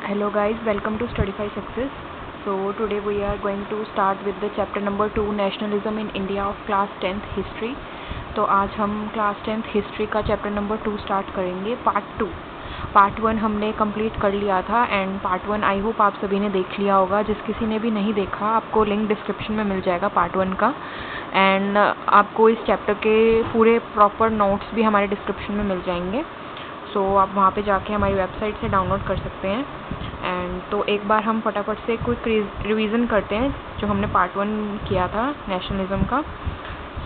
Hello guys, welcome to Studify Success. So today we are going to start with the chapter number 2 Nationalism in India of class 10th History. तो आज हम class 10th history का chapter number 2 start करेंगे. Part 1 हमने complete कर लिया था and part 1 I hope आप सभी ने देख लिया होगा. जिस किसी ने भी नहीं देखा आपको लिंक डिस्क्रिप्शन में मिल जाएगा पार्ट 1 का. एंड आपको इस चैप्टर के पूरे प्रॉपर नोट्स भी हमारे डिस्क्रिप्शन में मिल जाएंगे. सो आप वहाँ पे जाके हमारी वेबसाइट से डाउनलोड कर सकते हैं. एंड तो एक बार हम फटाफट से क्विक रिवीजन करते हैं जो हमने पार्ट 1 किया था नेशनलिज्म का.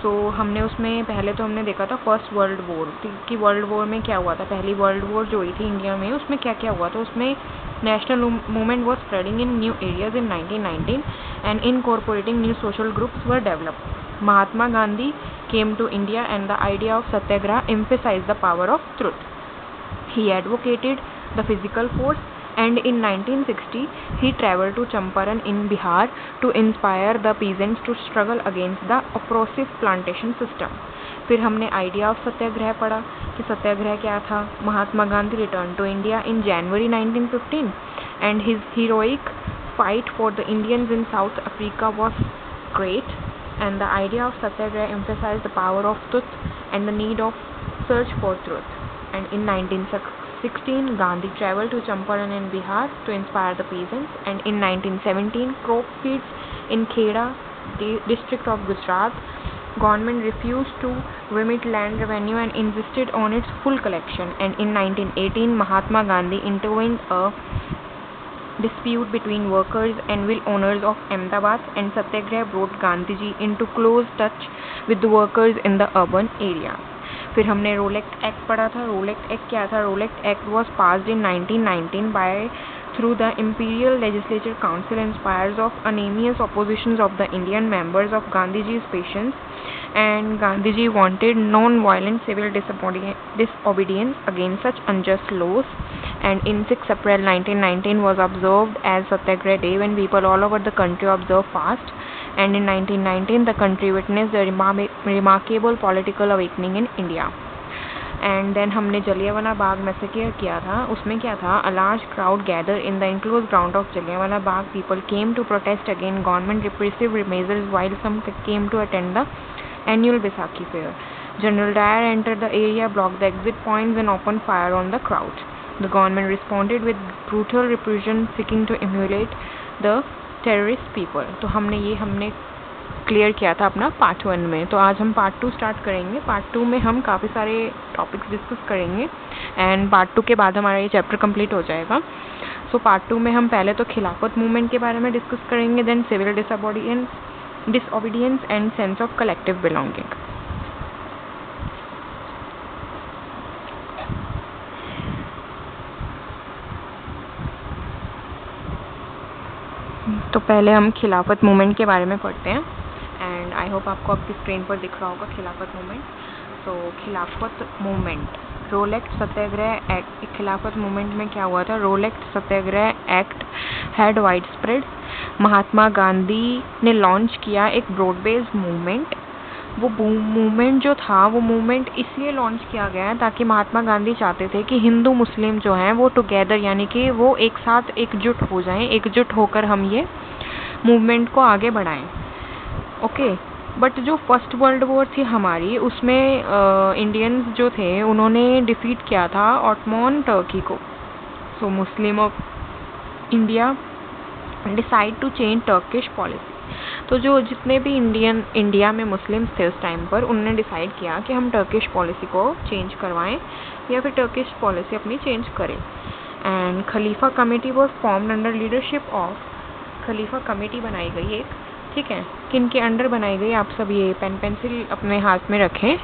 सो हमने उसमें पहले तो हमने देखा था फर्स्ट वर्ल्ड वॉर कि वर्ल्ड वॉर में क्या हुआ था. पहली वर्ल्ड वॉर जो हुई थी इंडिया में उसमें क्या क्या हुआ था. उसमें national movement was spreading in new areas in 1919 and incorporating new social groups were developed. Mahatma Gandhi came to India and the idea of satyagraha emphasized the power of truth. He advocated the physical force and in 1960 he traveled to Champaran in Bihar to inspire the peasants to struggle against the oppressive plantation system. फिर हमने idea of सत्याग्रह पढ़ा कि सत्याग्रह क्या था. Mahatma Gandhi return to India in January 1915 and his heroic fight for the Indians in South Africa was great. And the idea of satyagraha emphasized the power of truth and the need of search for truth. And in 1916, Gandhi traveled to Champaran in Bihar to inspire the peasants. And in 1917, crop fields in Kheda, the district of Gujarat, government refused to remit land revenue and insisted on its full collection. And in 1918, Mahatma Gandhi intervened a dispute between workers and mill owners of Ahmedabad, and Satyagraha brought Gandhiji into close touch with the workers in the urban area. फिर हमने रोलेक्ट act पढ़ा था. रोलेक्ट act क्या था. रोलेक्ट act was passed in 1919 through the Imperial Legislature Council in spite of unanimous oppositions of the Indian members of Gandhiji's patience, and Gandhiji wanted non-violent civil disobedience against such unjust laws. And in 6 April 1919 was observed as Satyagraha Day when people all over the country observed fast. And in 1919 the country witnessed a remarkable political awakening in India. And then हमने Jallianwala Bagh massacre किया था. उसमें क्या था. A large crowd gathered in the enclosed ground of Jallianwala Bagh. People came to protest against government repressive measures while some came to attend the annual Baisakhi fair. General Dyer entered the area, blocked the exit points and opened fire on the crowd. The government responded with brutal repression seeking to emulate the terrorist people. तो हमने clear किया था अपना part 1 में. तो आज हम part 2 start करेंगे. पार्ट 2 में हम काफ़ी सारे टॉपिक्स डिस्कस करेंगे एंड पार्ट 2 के बाद हमारा ये चैप्टर कंप्लीट हो जाएगा. सो पार्ट 2 में हम पहले तो खिलाफत मूवमेंट के बारे में डिस्कस करेंगे, then civil disobedience and sense of collective belonging. तो पहले हम खिलाफत मूवमेंट के बारे में पढ़ते हैं एंड आई होप आपको आपकी स्क्रीन पर दिख रहा होगा खिलाफत मूवमेंट. तो Khilafat movement Rowlatt Satyagraha act. Khilafat movement में क्या हुआ था. Rowlatt Satyagraha act had wide spread. Mahatma Gandhi ने लॉन्च किया एक ब्रॉड बेस्ड मूवमेंट. वो मूवमेंट जो था वो मूवमेंट इसलिए लॉन्च किया गया ताकि महात्मा गांधी चाहते थे कि हिंदू मुस्लिम जो हैं वो टुगेदर यानी कि वो एक साथ एकजुट हो जाएं. एकजुट होकर हम ये मूवमेंट को आगे बढ़ाएं. ओके. बट जो फर्स्ट वर्ल्ड वॉर थी हमारी उसमें इंडियंस जो थे उन्होंने डिफीट किया था ऑटोमन टर्की को. So Muslim of India decide to change Turkish policy. तो जो जितने भी इंडिया में मुस्लिम्स थे उस टाइम पर उन्होंने डिसाइड किया कि हम टर्किश पॉलिसी को चेंज करवाएं या फिर टर्किश पॉलिसी अपनी चेंज करें. And Khalifa committee was formed under leadership of. Khalifa committee बनाई गई एक. ठीक है. किन के अंडर बनाई गई. आप सब ये पेन पेंसिल अपने हाथ में रखें.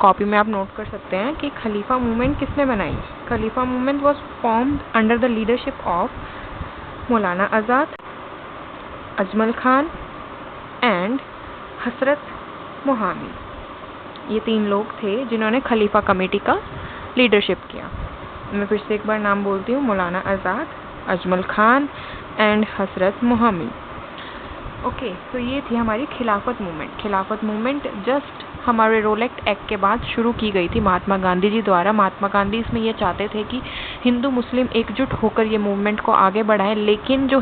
कॉपी में आप नोट कर सकते हैं कि खलीफा मूवमेंट किसने बनाई. Khalifa movement was formed under the leadership of Maulana Azad, Ajmal Khan and हसरत मोहम्मी. ये 3 लोग थे जिन्होंने खलीफा कमेटी का लीडरशिप किया. मैं फिर से एक बार नाम बोलती हूँ. मौलाना Azad, Ajmal Khan and Hasrat मोहम्मी. Okay. तो ये थी हमारी खिलाफत मूवमेंट. खिलाफत मूवमेंट जस्ट हमारे रोलेक्ट एक्ट के बाद शुरू की गई थी महात्मा गांधी जी द्वारा। महात्मा गांधी इसमें ये चाहते थे कि हिंदू मुस्लिम एकजुट होकर ये मूवमेंट को आगे बढ़ाएं, लेकिन जो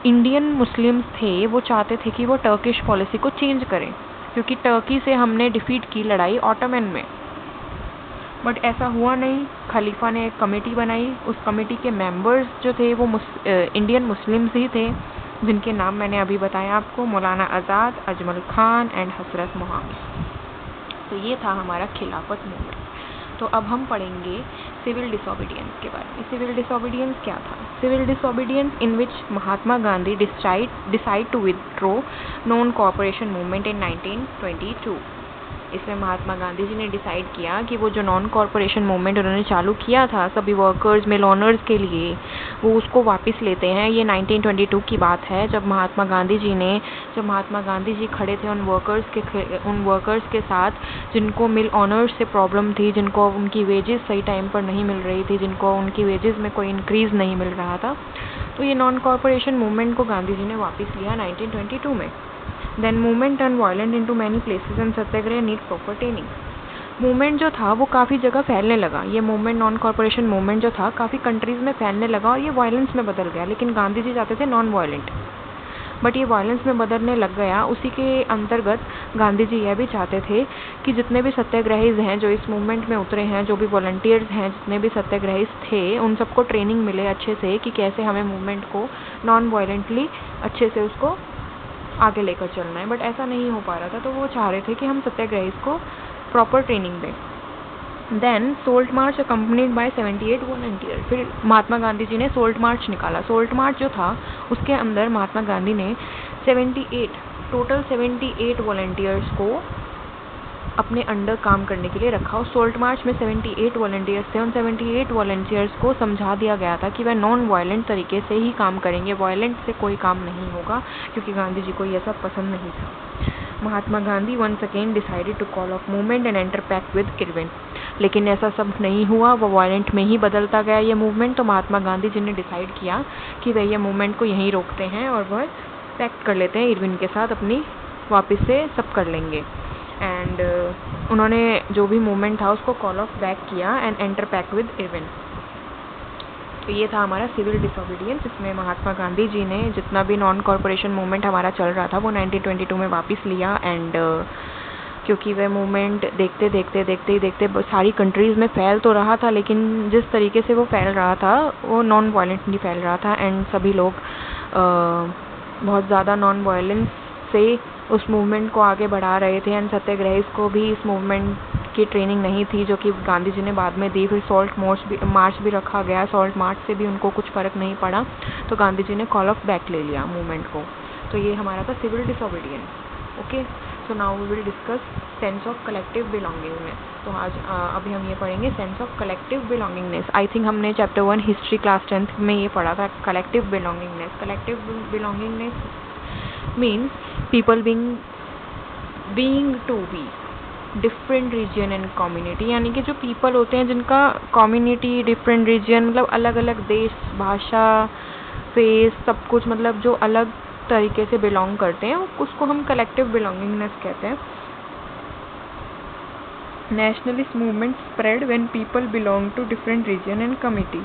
इंडियन मुस्लिम्स थे वो चाहते थे कि वो टर्किश पॉलिसी को चेंज करें, क्योंकि टर्की से हमने डिफीट की लड़ाई ऑटोमन में। बट ऐसा हुआ नहीं। खलीफा ने एक कमेटी बनाई, उस कमेटी के मेंबर्स जो थे वो इंडियन मुस्लिम्स ही थे, जिनके नाम मैंने अभी बताया आपको, मौलाना आज़ाद, अजमल खान एंड हजरत मोहम्मद। तो ये था हमारा खिलाफत मूवमेंट। तो अब हम पढ़ेंगे सिविल डिसोबीडियंस के बारे में। सिविल डिसोबीडियंस क्या था? Civil disobedience in which Mahatma Gandhi decide to withdraw non cooperation movement in 1922। इसमें महात्मा गांधी जी ने डिसाइड किया कि वो जो नॉन कॉरपोरेशन मूवमेंट उन्होंने चालू किया था सभी वर्कर्स मिल ओनर्स के लिए, वो उसको वापस लेते हैं। ये 1922 की बात है, जब महात्मा गांधी जी खड़े थे उन वर्कर्स के साथ जिनको मिल ओनर्स से प्रॉब्लम थी, जिनको उनकी वेजेस सही टाइम पर नहीं मिल रही थी, जिनको उनकी वेजेस में कोई इंक्रीज़ नहीं मिल रहा था। तो ये नॉन कॉरपोरेशन मूवमेंट को गांधी जी ने वापस लिया 1922 में। Then movement turned violent into many places and Satyagraha need proper training। Movement जो था वो काफ़ी जगह फैलने लगा। ये मूवमेंट नॉन कॉरपोरेशन मूवमेंट जो था काफ़ी कंट्रीज़ में फैलने लगा और ये वायलेंस में बदल गया। लेकिन गांधी जी चाहते थे नॉन वायलेंट, बट ये वायलेंस में बदलने लग गया। उसी के अंतर्गत गांधी जी यह भी चाहते थे कि जितने भी सत्याग्रहीज हैं जो इस मूवमेंट में उतरे हैं, जो भी वॉलंटियर्स हैं, जितने भी सत्याग्रहीज थे, उन सबको ट्रेनिंग मिले अच्छे से कि कैसे हमें मूवमेंट को नॉन वायलेंटली अच्छे से उसको आगे लेकर चलना है। बट ऐसा नहीं हो पा रहा था, तो वो चाह रहे थे कि हम सत्याग्रही को प्रॉपर ट्रेनिंग दें। Then salt march accompanied by 78 volunteer. फिर महात्मा गांधी जी ने सोल्ट मार्च निकाला। सोल्ट मार्च जो था उसके अंदर महात्मा गांधी ने 78 वॉलंटियर्स को अपने अंडर काम करने के लिए रखा। उस सोल्ट मार्च में 78 वॉलंटियर्स थे। उन 78 वॉलंटियर्स को समझा दिया गया था कि वह नॉन वायलेंट तरीके से ही काम करेंगे, वायलेंट से कोई काम नहीं होगा, क्योंकि गांधी जी को यह सब पसंद नहीं था। Mahatma Gandhi once again decided to call off movement and enter pact with Irwin. लेकिन ऐसा सब नहीं हुआ, वो वायलेंट में ही बदलता गया ये मूवमेंट। तो महात्मा गांधी जी ने डिसाइड किया कि वह ये मूवमेंट को यहीं रोकते हैं और वह पैक्ट कर लेते हैं इरविन के साथ, अपनी वापस से सब कर लेंगे। एंड उन्होंने जो भी मूवमेंट था उसको कॉल ऑफ बैक किया and enter pact with Irwin. तो ये था हमारा सिविल डिसोबीडियंस। इसमें महात्मा गांधी जी ने जितना भी नॉन कॉरपोरेशन मूवमेंट हमारा चल रहा था वो 1922 में वापस लिया। एंड क्योंकि वह मूवमेंट देखते सारी कंट्रीज़ में फैल तो रहा था, लेकिन जिस तरीके से वो फैल रहा था वो नॉन वायलेंटली फैल रहा था। एंड सभी लोग बहुत ज़्यादा नॉन वायलेंस से उस मूवमेंट को आगे बढ़ा रहे थे। एंड सत्याग्रहीज को भी इस मूवमेंट की ट्रेनिंग नहीं थी, जो कि गांधी जी ने बाद में दी। फिर सॉल्ट मार्च भी रखा गया। सॉल्ट मार्च से भी उनको कुछ फ़र्क नहीं पड़ा, तो गांधी जी ने कॉल ऑफ बैक ले लिया मूवमेंट को। तो ये हमारा था civil disobedience. Okay, so now we will discuss sense of collective belongingness. तो आज अभी हम ये पढ़ेंगे sense of collective belongingness. I think हमने चैप्टर 1 हिस्ट्री क्लास 10th में ये पढ़ा था, collective belongingness. Collective belongingness means people being to be different region and community। यानी कि जो people होते हैं जिनका community different region, मतलब अलग अलग देश, भाषा, फेस, सब कुछ, मतलब जो अलग तरीके से बिलोंग करते हैं, उसको हम कलेक्टिव बिलोंगिंगनेस कहते हैं। Nationalist movement spread when people belong to different region and community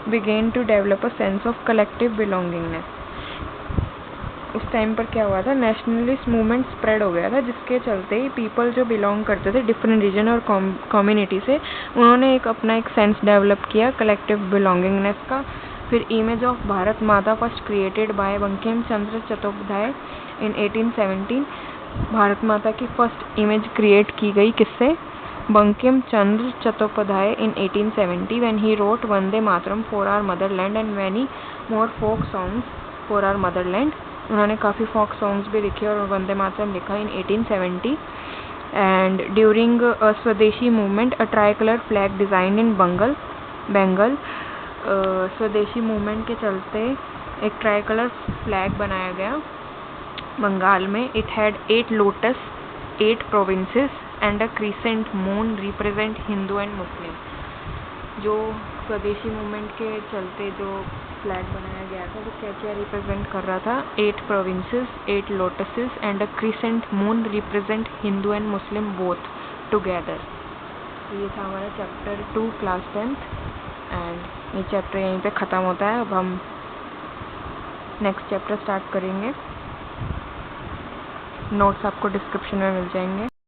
began to develop a sense of collective belongingness। उस टाइम पर क्या हुआ था, नेशनलिस्ट मूवमेंट स्प्रेड हो गया था, जिसके चलते ही पीपल जो बिलोंग करते थे डिफरेंट रीजन और कम्युनिटी से, उन्होंने अपना एक सेंस डेवलप किया कलेक्टिव बिलोंगिंगनेस का। फिर image of Bharat Mata first created by Bankim Chandra Chattopadhyay in 1817। Bharat Mata की फर्स्ट इमेज क्रिएट की गई किससे? Bankim Chandra Chattopadhyay in 1870 when he wrote Vande Mataram for our motherland and many more folk songs for our motherland. उन्होंने काफ़ी फोक सॉन्ग्स भी लिखे और वंदे मातरम लिखा in 1870। And during Swadeshi movement a tricolour flag design in Bengal. Swadeshi movement के चलते एक ट्राई कलर फ्लैग बनाया गया बंगाल में। It had 8 lotus, 8 provinces and a crescent moon represent Hindu and Muslim. जो स्वदेशी मूवमेंट के चलते जो फ्लैग बनाया गया था वो क्या क्या रिप्रेजेंट कर रहा था? 8 provinces, 8 lotuses and a crescent moon represent Hindu and Muslim both together. तो ये था हमारा चैप्टर 2 क्लास 10th एंड ये चैप्टर यहीं पे ख़त्म होता है। अब हम नेक्स्ट चैप्टर स्टार्ट करेंगे। नोट्स आपको डिस्क्रिप्शन में मिल जाएंगे।